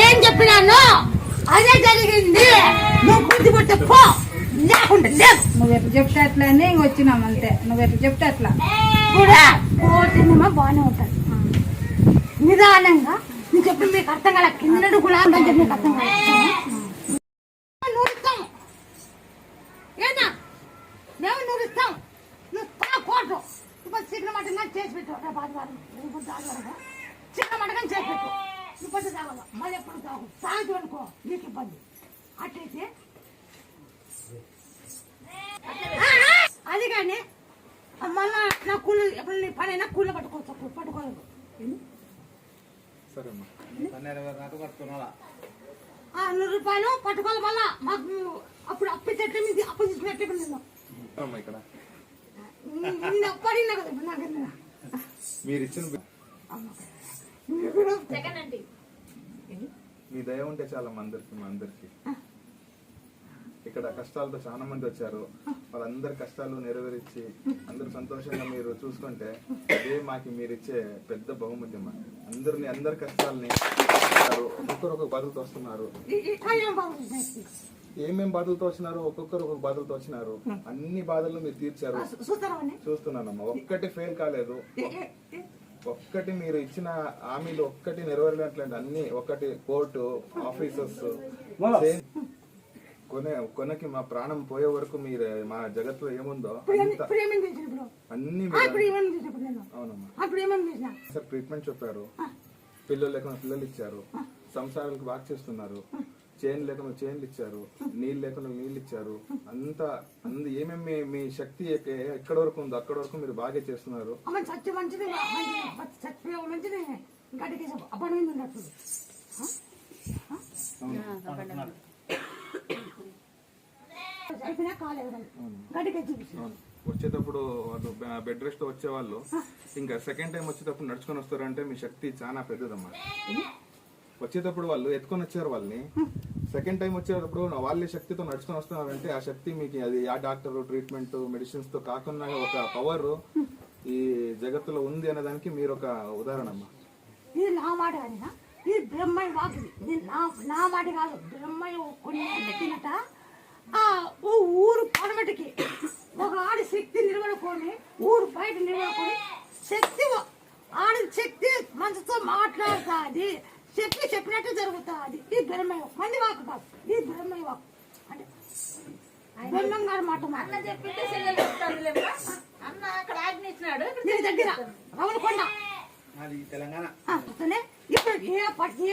ఏం చెప్పినాను అదే జరిగింది. నువ్వు గుర్తుపట్టే పో లేకుండా లేదు. నువ్వు ఎట్లా చెప్తే అట్లా అని వచ్చినాం అంతే. నువ్వు ఎట్లా చెప్తే అట్లా కూడా పోతేనేమో బాగానే ఉంటుంది. నిదానంగా నువ్వు చెప్పి మీకు అర్థం కాల కింద కూడా చెప్పి మీకు అర్థం కాల నూరుస్తాం ఏనా మేము నూరుస్తాం. నువ్వు కోటు ఇప్పుడు చికెన్ మటన్ చేసి పెట్టు. ఆదివారం చికెన్ మటన్ చేసి పెట్టు. ఇప్పుడు తాగల మళ్ళీ ఎప్పుడు తాగు సాయంత్రం అనుకో నీకు ఇబ్బంది. అట్లయితే అది కానీ మళ్ళా నా కూలి ఎప్పుడు నీ పని అయినా కూలి పట్టుకోవచ్చు. పట్టుకోలేదు ₹100 పట్టుకోవాలి. మళ్ళా మాకు అప్పుడు అప్పు చెట్టు మీద అప్పు తీసుకున్నట్టు నేను అప్పు అడిగినా కదా ఇప్పుడు నాకు మీరు ఇచ్చిన మీ దయ ఉంటే చాలా మా అందరికి ఇక్కడ కష్టాలతో చాలా మంది వచ్చారు. వాళ్ళందరి కష్టాలు నెరవేర్చి అందరు సంతోషంగా మీరు చూసుకుంటే అదే మాకు మీరు ఇచ్చే పెద్ద బహుమతి. అందరి కష్టాలని ఒక్కొక్కరు ఒక్కొక్క బాధలతో వస్తున్నారు. ఏమేం బాధలతో వచ్చినారో ఒక్కొక్కరు ఒక్కొక్క బాధలతో వచ్చినారు. అన్ని బాధలు మీరు తీర్చారు. చూస్తున్నానమ్మా, ఒక్కటి ఫెయిల్ కాలేదు. ఒక్కటి మీరు ఇచ్చిన హామీలు ఒక్కటి నెరవేరినట్లంటే అన్ని ఒక్కటి కోర్టు ఆఫీసర్స్ కొనకి మా ప్రాణం పోయే వరకు మీరు మా జగత్తులో ఏముందో అన్ని అవునమ్మా. సార్ ట్రీట్మెంట్ చెప్పారు. పిల్లలు లేకుండా పిల్లలు ఇచ్చారు. సంసారాలకు బాగా చేస్తున్నారు. చైన్ లేకుండా చైన్లు ఇచ్చారు. నీళ్ళు లేకుండా నీళ్ళు ఇచ్చారు. ఏమేమి మీ శక్తి ఎక్కడ వరకు ఉందో అక్కడ వరకు మీరు బాగా చేస్తున్నారు. వచ్చేటప్పుడు బెడ్ రెస్ట్ వచ్చే వాళ్ళు ఇంకా సెకండ్ టైం వచ్చేటప్పుడు నడుచుకొని వస్తారంటే మీ శక్తి చాలా పెద్దదమ్మా. వచ్చేటప్పుడు వాళ్ళు ఎత్తుకొని వచ్చారు వాళ్ళని. సెకండ్ టైం వచ్చేటప్పుడు వాళ్ళే శక్తితో నడుచుకొని వస్తున్నారంటే ఆ శక్తి మీకు అది ఆ డాక్టర్ ట్రీట్మెంట్ మెడిసిన్స్ తో కాకుండా ఒక పవర్ ఈ జగత్తులో ఉంది అనేదానికి మీరు ఒక ఉదాహరణ అమ్మా. ఇది నా మాట కాదు, ఇది బ్రహ్మయ్య వాకు. ఇది నా మాట కాదు. బ్రహ్మయ్య కొన్ని తినట ఊరు పొడమటికి ఒక ఆడి శక్తి నిలబడుకొని ఊరు బయట నిలబడుకొని శక్తి ఆడి శక్తి మనసుతో మాట్లాడుతుంది. చెప్పినట్టు జరుగుతుంది. ఈ బ్రహ్మయ్య మంది వాకు కాదు. ఈ బ్రహ్మయ్య వాకు అంటే బ్రహ్మం గారు మాట దగ్గర రవణకొండ తెలంగాణ ఇప్పుడు